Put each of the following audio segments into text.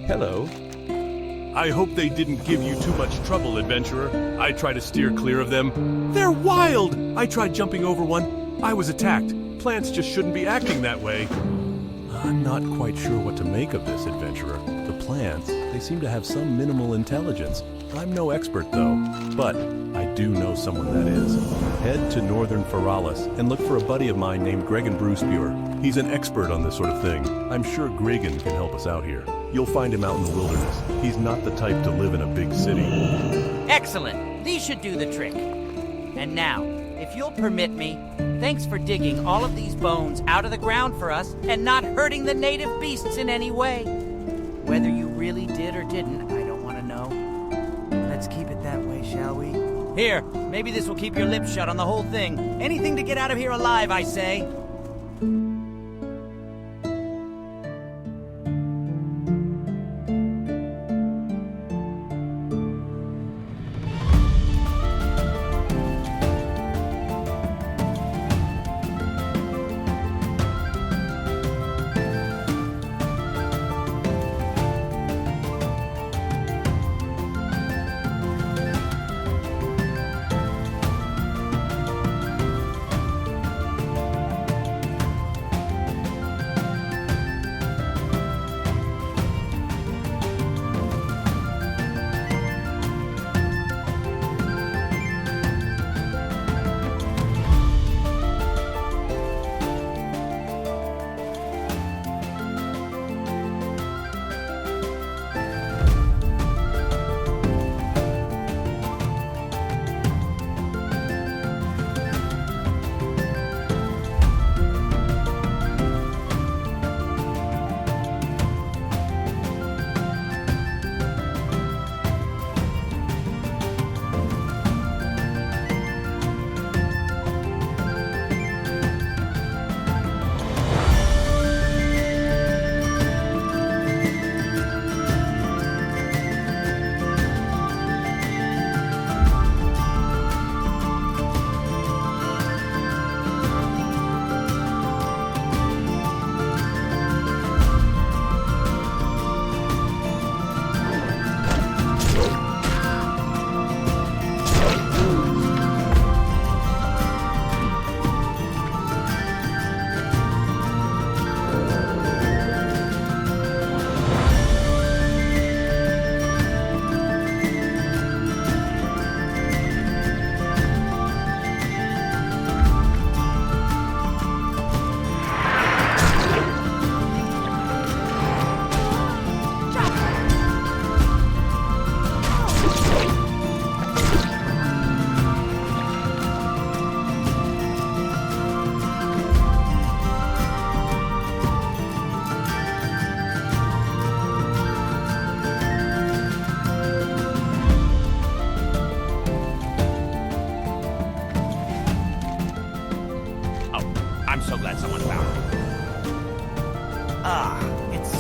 Hello. I hope they didn't give you too much trouble, adventurer. I try to steer clear of them. They're wild! I tried jumping over one. I was attacked. Plants just shouldn't be acting that way. I'm not quite sure what to make of this, adventurer. The plants, they seem to have some minimal intelligence. I'm no expert, though, but I do know someone that is. Head to northern Feralis and look for a buddy of mine named Gregan Brewspewer. He's an expert on this sort of thing. I'm sure Gregan can help us out here. You'll find him out in the wilderness. He's not the type to live in a big city. Excellent. These should do the trick. And now, if you'll permit me, thanks for digging all of these bones out of the ground for us and not hurting the native beasts in any way. Whether you really did or didn't, I don't want to know. Let's keep it that way, shall we? Here, maybe this will keep your lips shut on the whole thing. Anything to get out of here alive, I say.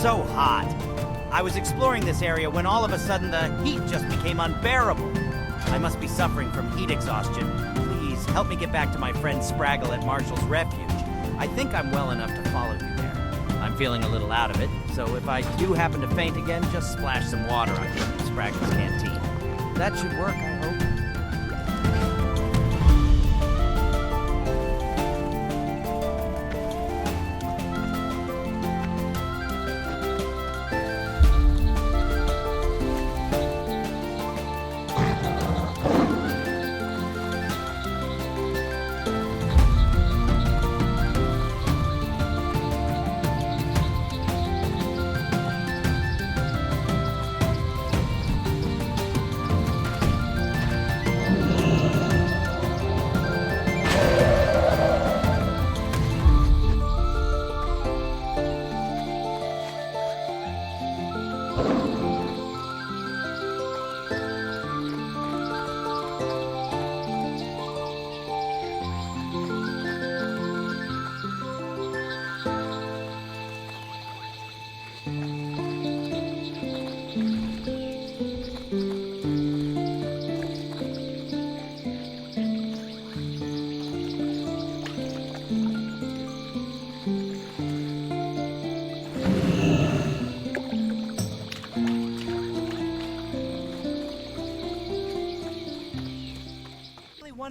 So hot. I was exploring this area when all of a sudden the heat just became unbearable. I must be suffering from heat exhaustion. Please help me get back to my friend Spraggle at Marshall's Refuge. I think I'm well enough to follow you there. I'm feeling a little out of it, so if I do happen to faint again, just splash some water on you at Spraggle's canteen. That should work, I hope.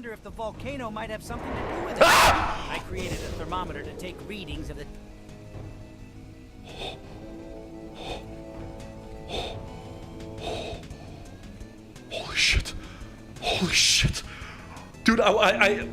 wonder if the volcano might have something to do with it. I created a thermometer to take readings of the... Holy shit. Holy shit. Dude, I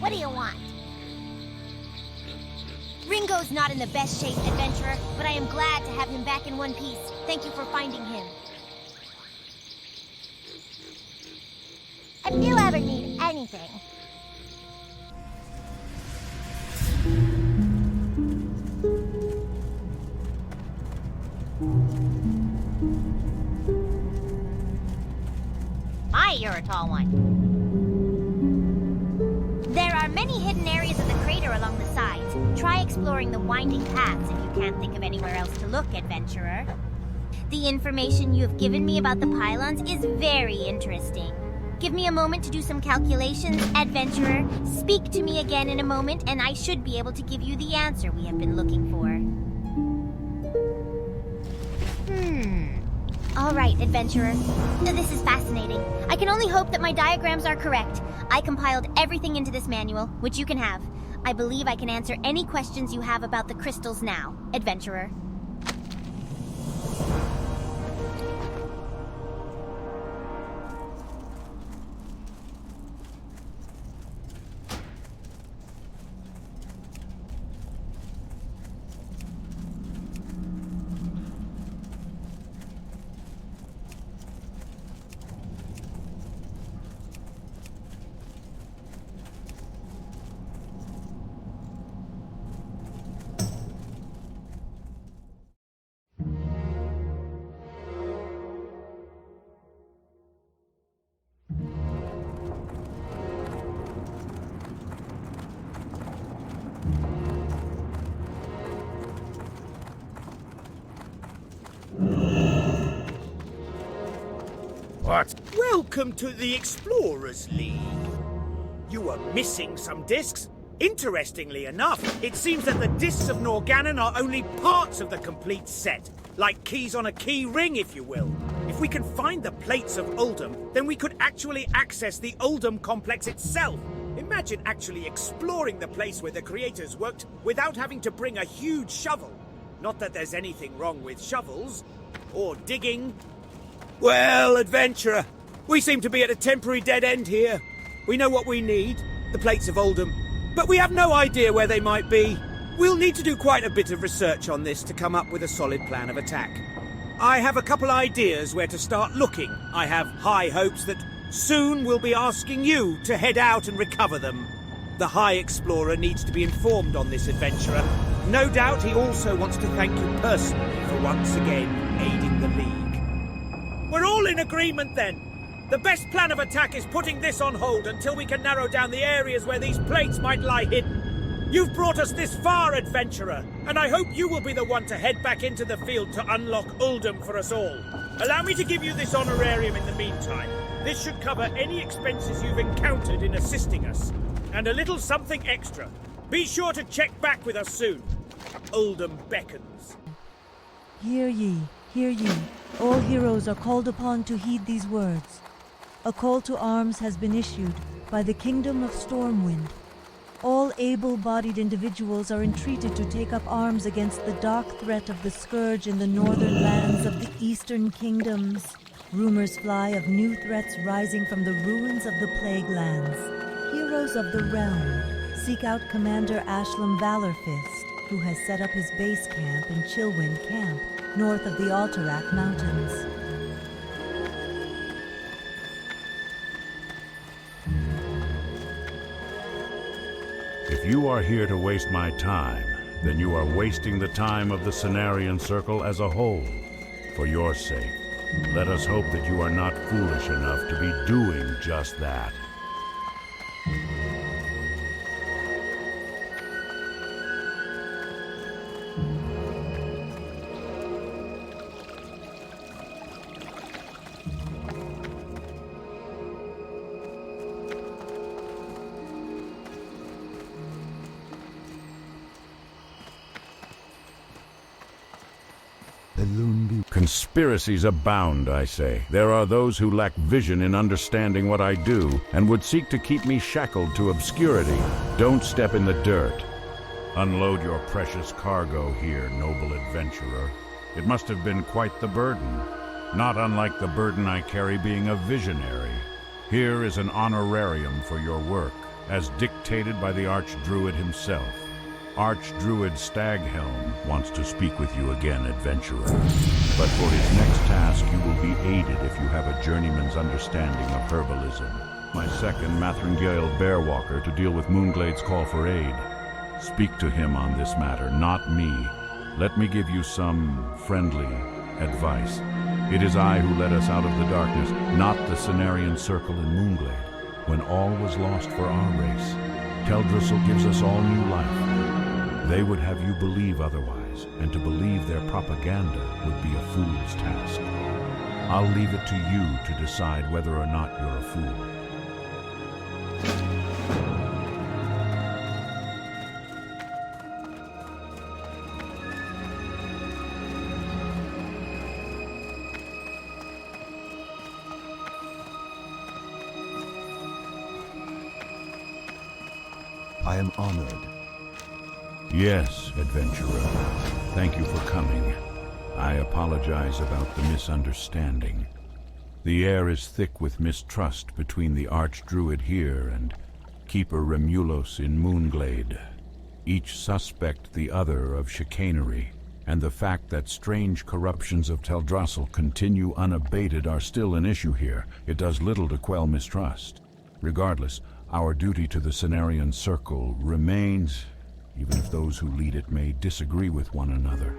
What do you want? Ringo's not in the best shape, adventurer, but I am glad to have him back in one piece. Thank you for finding him. If you ever need anything... Hi, you're a tall one. There are many hidden areas of the crater along the sides. Try exploring the winding paths if you can't think of anywhere else to look, adventurer. The information you have given me about the pylons is very interesting. Give me a moment to do some calculations, adventurer. Speak to me again in a moment, and I should be able to give you the answer we have been looking for. All right, adventurer. This is fascinating. I can only hope that my diagrams are correct. I compiled everything into this manual, which you can have. I believe I can answer any questions you have about the crystals now, adventurer. What? Welcome to the Explorers League. You were missing some discs? Interestingly enough, it seems that the discs of Norgannon are only parts of the complete set. Like keys on a key ring, if you will. If we can find the plates of Uldum, then we could actually access the Uldum complex itself. Imagine actually exploring the place where the creators worked without having to bring a huge shovel. Not that there's anything wrong with shovels. Or digging. Well, adventurer, we seem to be at a temporary dead end here. We know what we need, the plates of Uldum, but we have no idea where they might be. We'll need to do quite a bit of research on this to come up with a solid plan of attack. I have a couple ideas where to start looking. I have high hopes that soon we'll be asking you to head out and recover them. The High Explorer needs to be informed on this, adventurer. No doubt he also wants to thank you personally for once again aiding the League. We're all in agreement then. The best plan of attack is putting this on hold until we can narrow down the areas where these plates might lie hidden. You've brought us this far, adventurer, and I hope you will be the one to head back into the field to unlock Uldum for us all. Allow me to give you this honorarium in the meantime. This should cover any expenses you've encountered in assisting us. And a little something extra. Be sure to check back with us soon. Uldum beckons. Hear ye, hear ye. All heroes are called upon to heed these words. A call to arms has been issued by the Kingdom of Stormwind. All able-bodied individuals are entreated to take up arms against the dark threat of the Scourge in the northern lands of the Eastern Kingdoms. Rumors fly of new threats rising from the ruins of the Plague Lands. Heroes of the realm, seek out Commander Ashlam Valorfist, who has set up his base camp in Chillwind Camp, north of the Alterac Mountains. you are here to waste my time, then you are wasting the time of the Cenarian Circle as a whole. For your sake, let us hope that you are not foolish enough to be doing just that. Conspiracies abound, I say. There are those who lack vision in understanding what I do and would seek to keep me shackled to obscurity. Don't step in the dirt. Unload your precious cargo here, noble adventurer. It must have been quite the burden, not unlike the burden I carry being a visionary. Here is an honorarium for your work, as dictated by the Archdruid himself. Archdruid Staghelm wants to speak with you again, adventurer. But for his next task, you will be aided if you have a journeyman's understanding of herbalism. My second, Mathringale Bearwalker, to deal with Moonglade's call for aid. Speak to him on this matter, not me. Let me give you some friendly advice. It is I who led us out of the darkness, not the Cenarian Circle in Moonglade, when all was lost for our race. Teldrassil gives us all new life. They would have you believe otherwise, and to believe their propaganda would be a fool's task. I'll leave it to you to decide whether or not you're a fool. I am honored. Yes, adventurer. Thank you for coming. I apologize about the misunderstanding. The air is thick with mistrust between the Archdruid here and Keeper Remulos in Moonglade. Each suspect the other of chicanery, and the fact that strange corruptions of Teldrassil continue unabated are still an issue here. It does little to quell mistrust. Regardless, our duty to the Cenarian Circle remains, even if those who lead it may disagree with one another.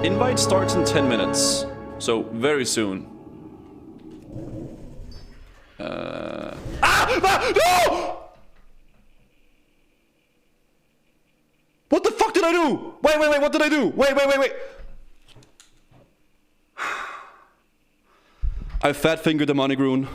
Invite starts in 10 minutes, so very soon. No! What the fuck did I do? Wait, what did I do? Wait. I fat-fingered the money rune.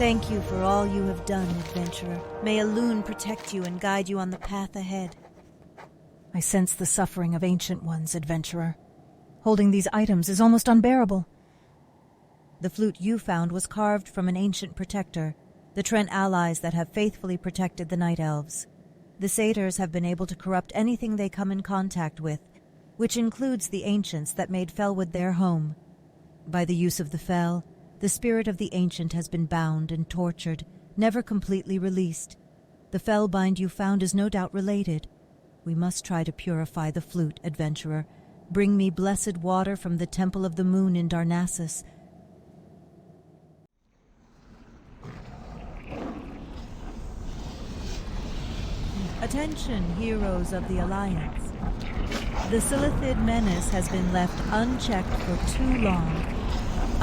Thank you for all you have done, adventurer. May Elune protect you and guide you on the path ahead. I sense the suffering of ancient ones, adventurer. Holding these items is almost unbearable. The flute you found was carved from an ancient protector, the Trent allies that have faithfully protected the Night Elves. The satyrs have been able to corrupt anything they come in contact with, which includes the ancients that made Felwood their home. By the use of the Fel, the spirit of the ancient has been bound and tortured, never completely released. The Felbind you found is no doubt related. We must try to purify the flute, adventurer. Bring me blessed water from the Temple of the Moon in Darnassus. Attention, heroes of the Alliance. The Silithid menace has been left unchecked for too long.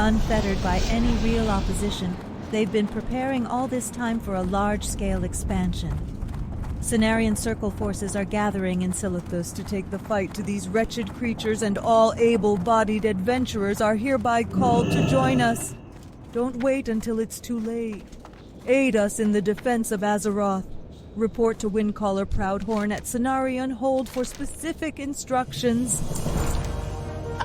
Unfettered by any real opposition, they've been preparing all this time for a large-scale expansion. Cenarian Circle forces are gathering in Silithus to take the fight to these wretched creatures, and all able-bodied adventurers are hereby called to join us. Don't wait until it's too late. Aid us in the defense of Azeroth. Report to Windcaller Proudhorn at Cenarian Hold for specific instructions.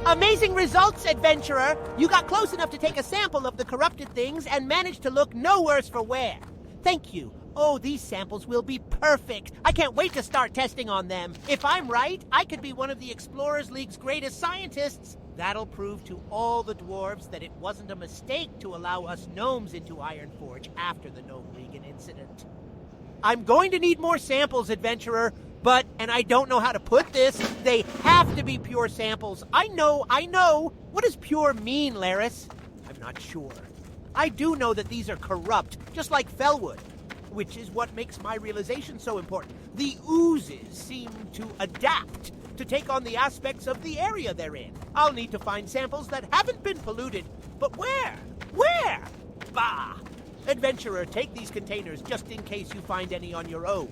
Amazing results, adventurer! You got close enough to take a sample of the corrupted things and managed to look no worse for wear. Thank you. Oh, these samples will be perfect. I can't wait to start testing on them. If I'm right, I could be one of the Explorers League's greatest scientists. That'll prove to all the dwarves that it wasn't a mistake to allow us gnomes into Ironforge after the Gnome Regan incident. I'm going to need more samples, adventurer. But, and I don't know how to put this, they have to be pure samples. I know. What does pure mean, Laris? I'm not sure. I do know that these are corrupt, just like Felwood, which is what makes my realization so important. The oozes seem to adapt to take on the aspects of the area they're in. I'll need to find samples that haven't been polluted, but where? Where? Bah! Adventurer, take these containers just in case you find any on your own.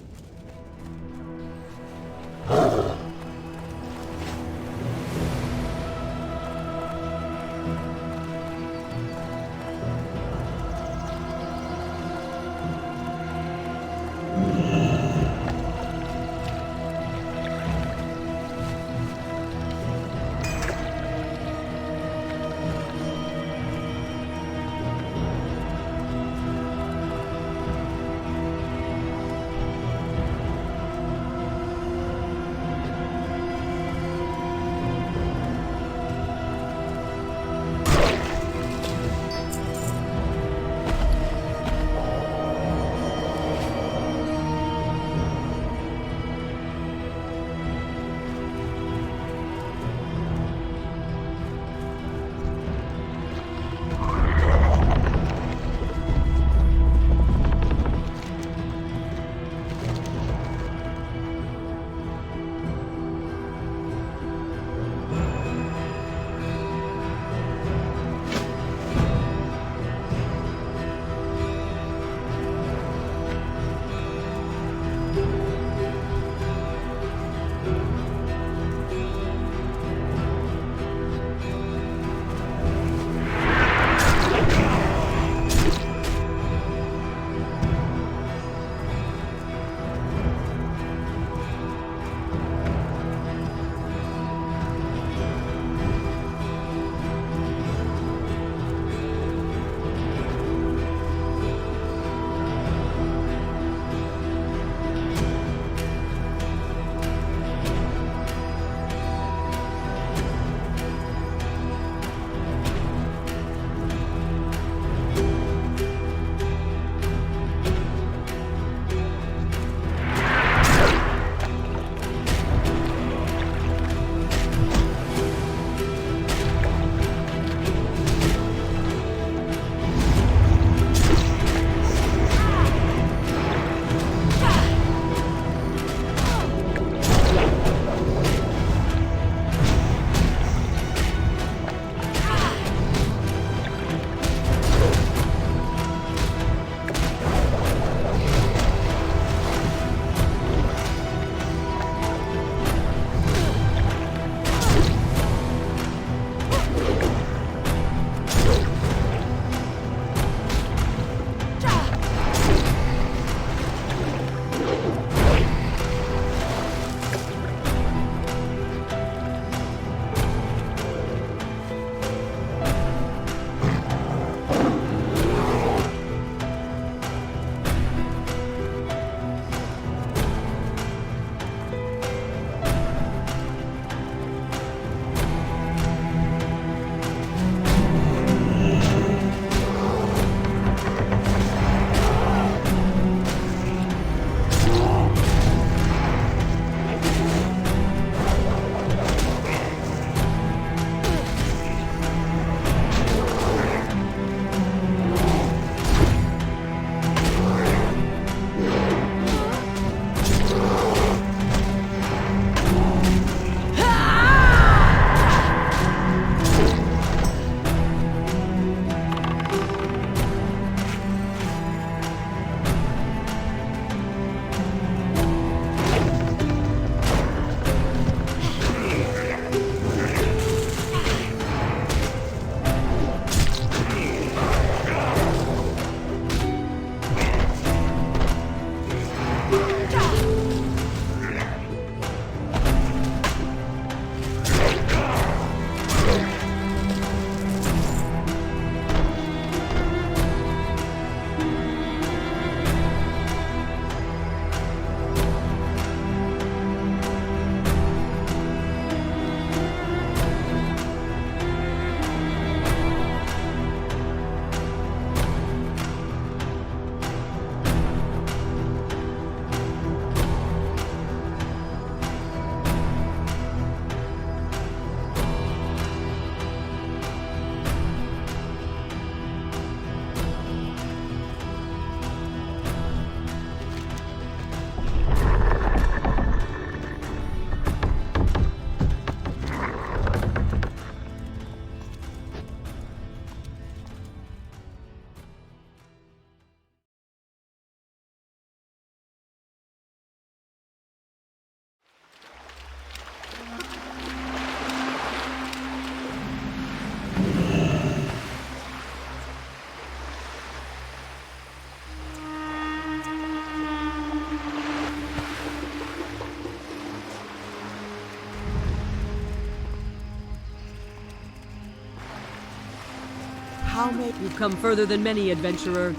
How may... You've come further than many, adventurer.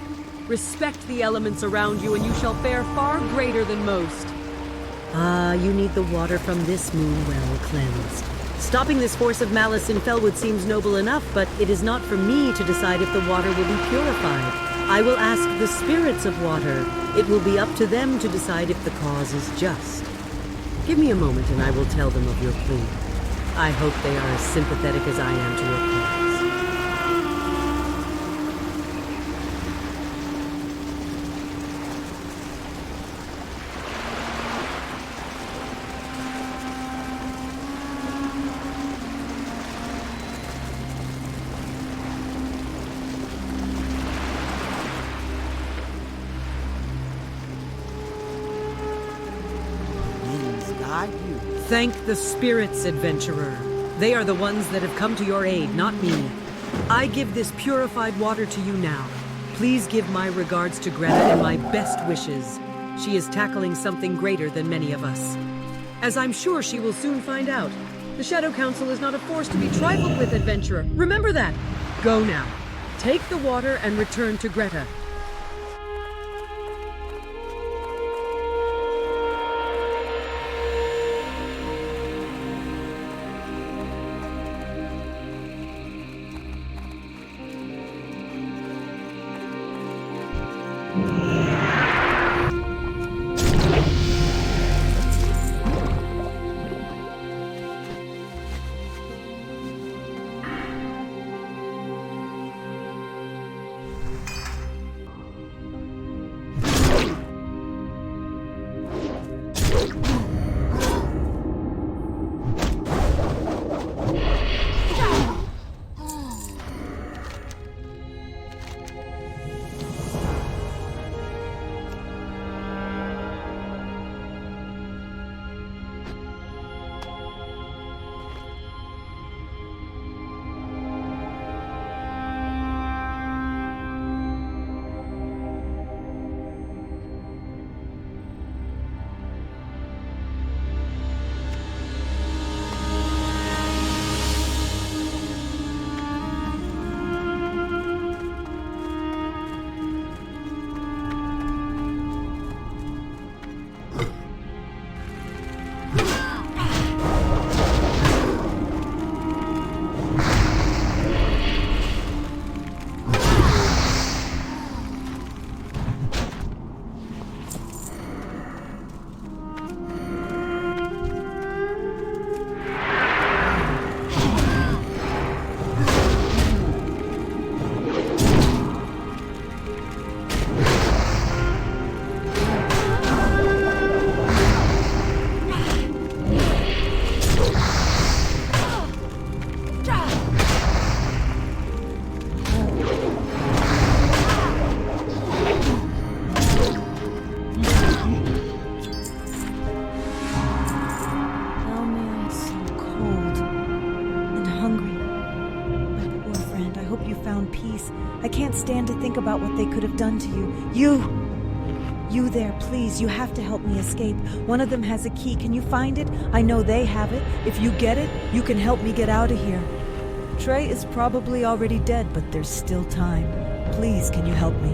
Respect the elements around you, and you shall fare far greater than most. Ah, you need the water from this moon well cleansed. Stopping this force of malice in Felwood seems noble enough, but it is not for me to decide if the water will be purified. I will ask the spirits of water. It will be up to them to decide if the cause is just. Give me a moment and I will tell them of your plea. I hope they are as sympathetic as I am to your cause. Thank the spirits, adventurer. They are the ones that have come to your aid, not me. I give this purified water to you now. Please give my regards to Greta and my best wishes. She is tackling something greater than many of us. As I'm sure she will soon find out. The Shadow Council is not a force to be trifled with, adventurer. Remember that. Go now. Take the water and return to Greta. Stand to think about what they could have done to you. You there, please, you have to help me escape. One of them has a key. Can you find it? I know they have it. If you get it, you can help me get out of here. Trey is probably already dead, but there's still time. Please, can you help me?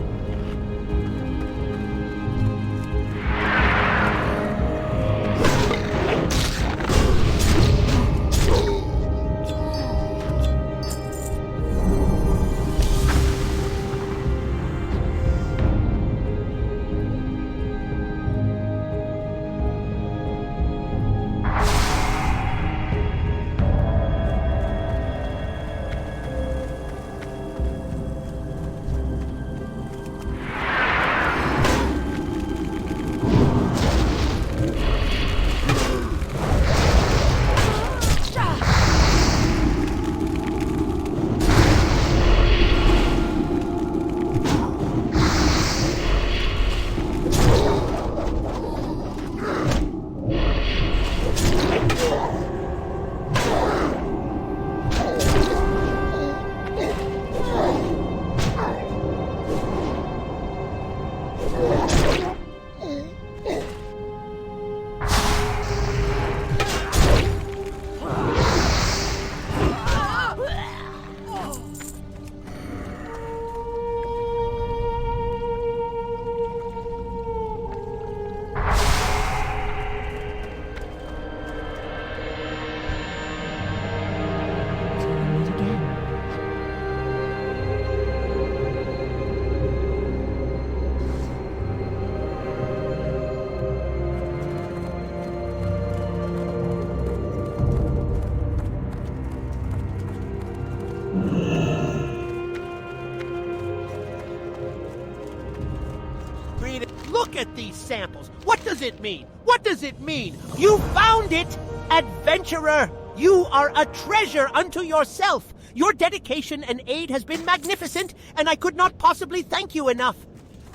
Look at these samples. What does it mean? What does it mean? You found it, adventurer! You are a treasure unto yourself. Your dedication and aid has been magnificent, and I could not possibly thank you enough.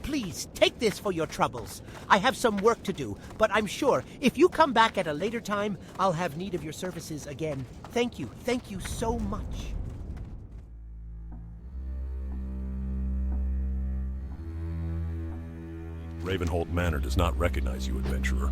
Please, take this for your troubles. I have some work to do, but I'm sure if you come back at a later time, I'll have need of your services again. Thank you so much. Ravenholt Manor does not recognize you, adventurer.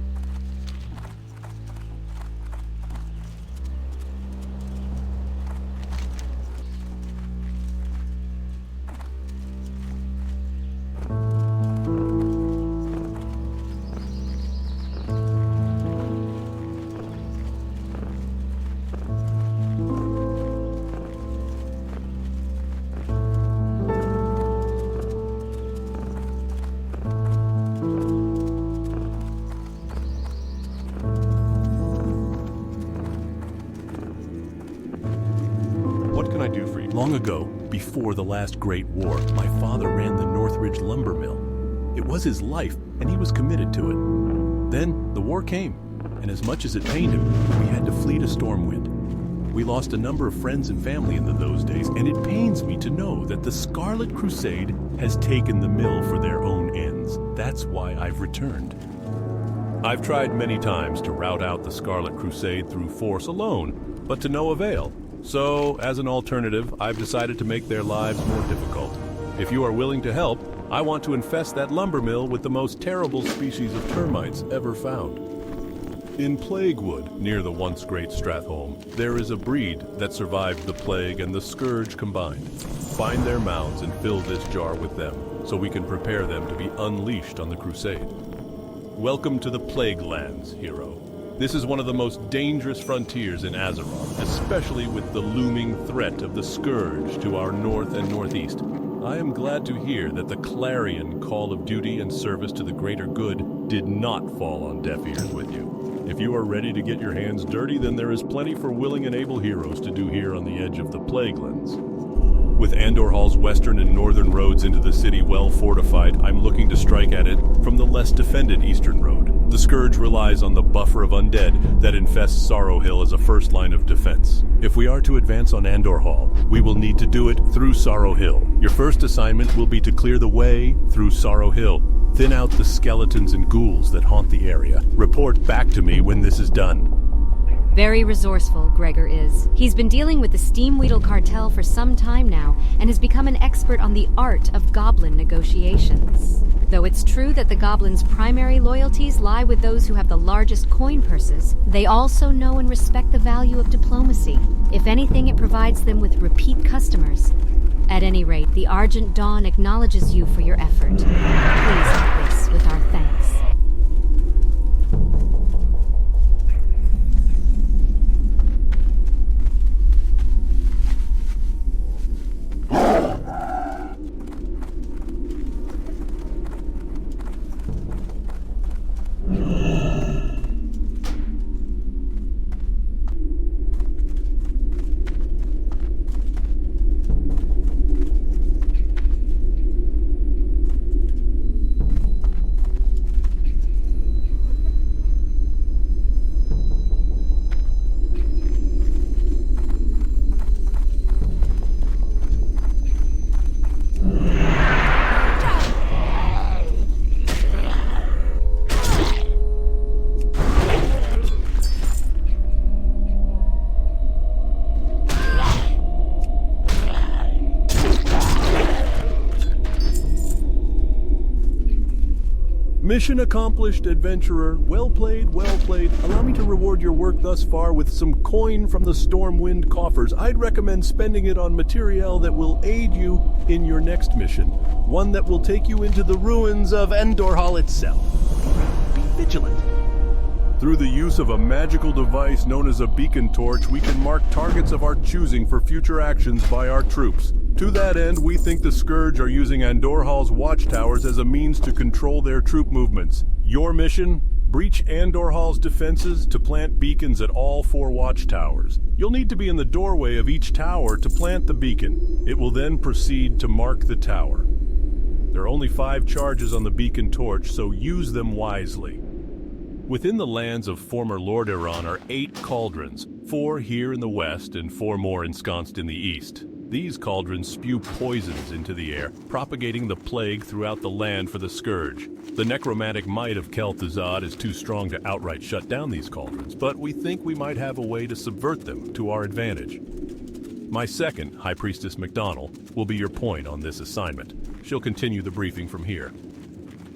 Long ago, before the last Great War, my father ran the Northridge lumber mill. It was his life, and he was committed to it. Then the war came, and as much as it pained him, we had to flee to Stormwind. We lost a number of friends and family in those days, and it pains me to know that the Scarlet Crusade has taken the mill for their own ends. That's why I've returned. I've tried many times to rout out the Scarlet Crusade through force alone, but to no avail. So, as an alternative, I've decided to make their lives more difficult. If you are willing to help, I want to infest that lumber mill with the most terrible species of termites ever found. In Plaguewood, near the once great Stratholme, there is a breed that survived the plague and the Scourge combined. Find their mounds and fill this jar with them, so we can prepare them to be unleashed on the crusade. Welcome to the Plague Lands, hero. This is one of the most dangerous frontiers in Azeroth, especially with the looming threat of the Scourge to our north and northeast. I am glad to hear that the clarion call of duty and service to the greater good did not fall on deaf ears with you. If you are ready to get your hands dirty, then there is plenty for willing and able heroes to do here on the edge of the Plaguelands. With Andorhal's western and northern roads into the city well fortified, I'm looking to strike at it from the less defended eastern road. The Scourge relies on the buffer of undead that infests Sorrow Hill as a first line of defense. If we are to advance on Andorhal, we will need to do it through Sorrow Hill. Your first assignment will be to clear the way through Sorrow Hill. Thin out the skeletons and ghouls that haunt the area. Report back to me when this is done. Very resourceful, Gregor is. He's been dealing with the Steamweedle cartel for some time now, and has become an expert on the art of goblin negotiations. Though it's true that the goblins' primary loyalties lie with those who have the largest coin purses, they also know and respect the value of diplomacy. If anything, it provides them with repeat customers. At any rate, the Argent Dawn acknowledges you for your effort. Please help this with our thanks. Mission accomplished, adventurer. Well played, well played. Allow me to reward your work thus far with some coin from the Stormwind coffers. I'd recommend spending it on material that will aid you in your next mission. One that will take you into the ruins of Andorhal itself. Be vigilant. Through the use of a magical device known as a beacon torch, we can mark targets of our choosing for future actions by our troops. To that end, we think the Scourge are using Andorhal's watchtowers as a means to control their troop movements. Your mission? Breach Andorhal's defenses to plant beacons at all 4 watchtowers. You'll need to be in the doorway of each tower to plant the beacon. It will then proceed to mark the tower. There are only 5 charges on the beacon torch, so use them wisely. Within the lands of former Lordaeron are 8 cauldrons, 4 here in the west and 4 more ensconced in the east. These cauldrons spew poisons into the air, propagating the plague throughout the land for the Scourge. The necromantic might of Kel'Thuzad is too strong to outright shut down these cauldrons, but we think we might have a way to subvert them to our advantage. My second, High Priestess McDonnell, will be your point on this assignment. She'll continue the briefing from here.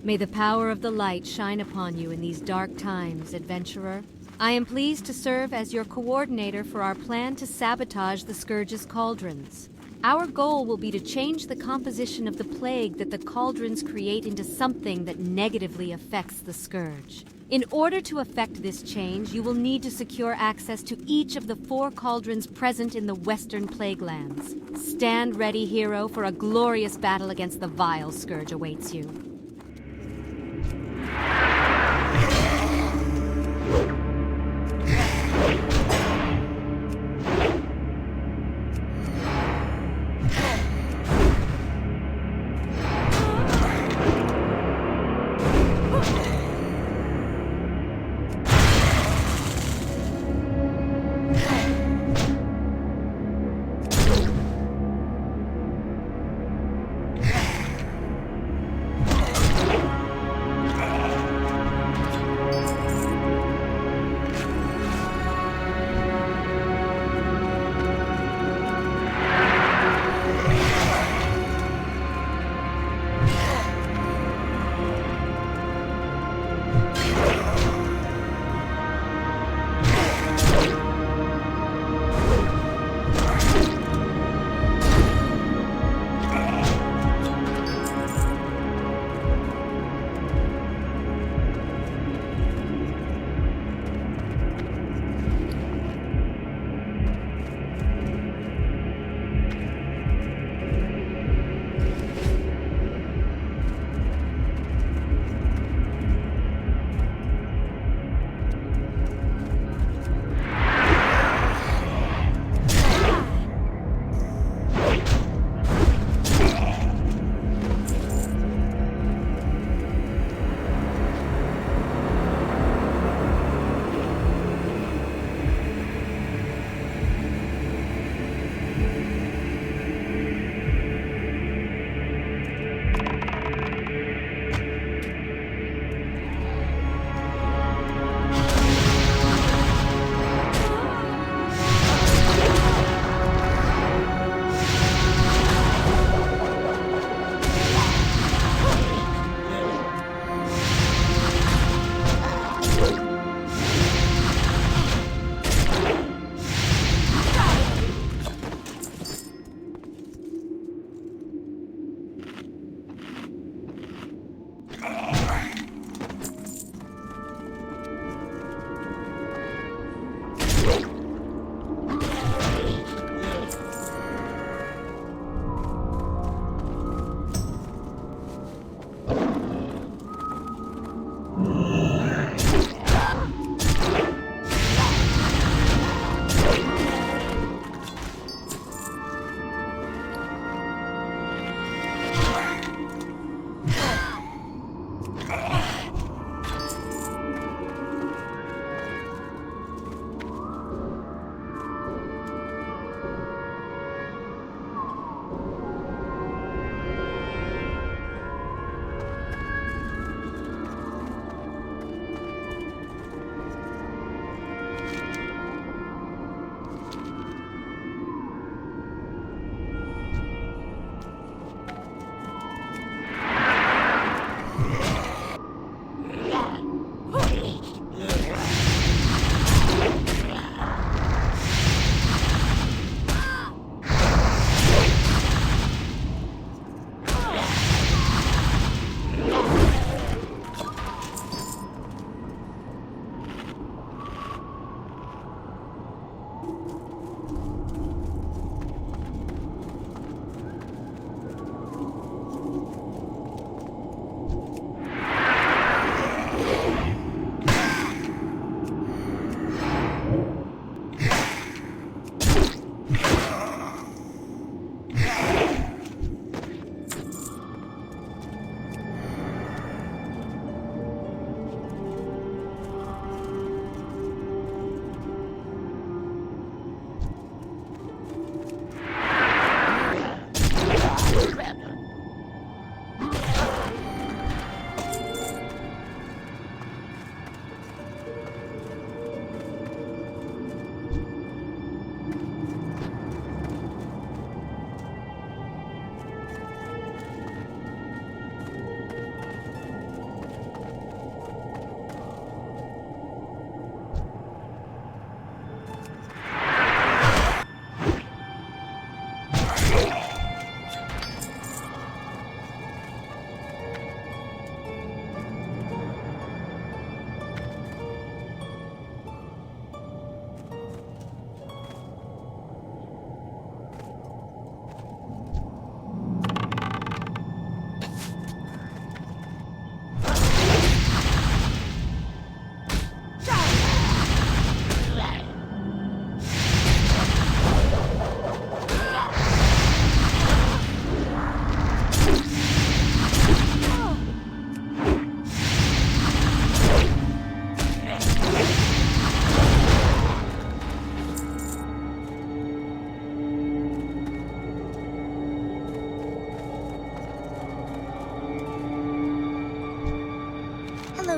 May the power of the light shine upon you in these dark times, adventurer. I am pleased to serve as your coordinator for our plan to sabotage the Scourge's cauldrons. Our goal will be to change the composition of the plague that the cauldrons create into something that negatively affects the Scourge. In order to effect this change, you will need to secure access to each of the 4 cauldrons present in the Western Plaguelands. Stand ready, hero, for a glorious battle against the vile Scourge awaits you.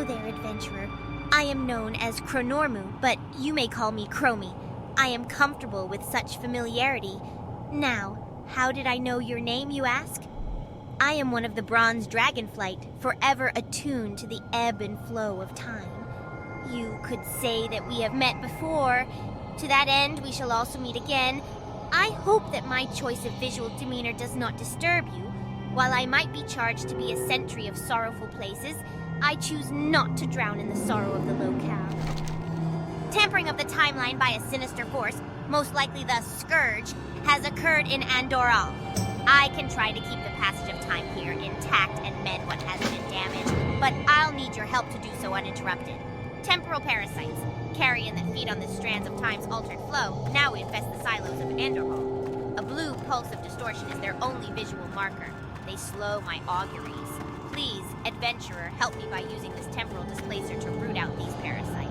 there, adventurer. I am known as Chronormu, but you may call me Chromy. I am comfortable with such familiarity. Now, how did I know your name, you ask? I am one of the Bronze Dragonflight, forever attuned to the ebb and flow of time. You could say that we have met before. To that end, we shall also meet again. I hope that my choice of visual demeanor does not disturb you. While I might be charged to be a sentry of sorrowful places, I choose not to drown in the sorrow of the locale. Tampering of the timeline by a sinister force, most likely the Scourge, has occurred in Andorhal. I can try to keep the passage of time here intact and mend what has been damaged, but I'll need your help to do so uninterrupted. Temporal parasites, carrion that feed on the strands of time's altered flow, now infest the silos of Andorhal. A blue pulse of distortion is their only visual marker. They slow my auguries. Please, adventurer, help me by using this temporal displacer to root out these parasites.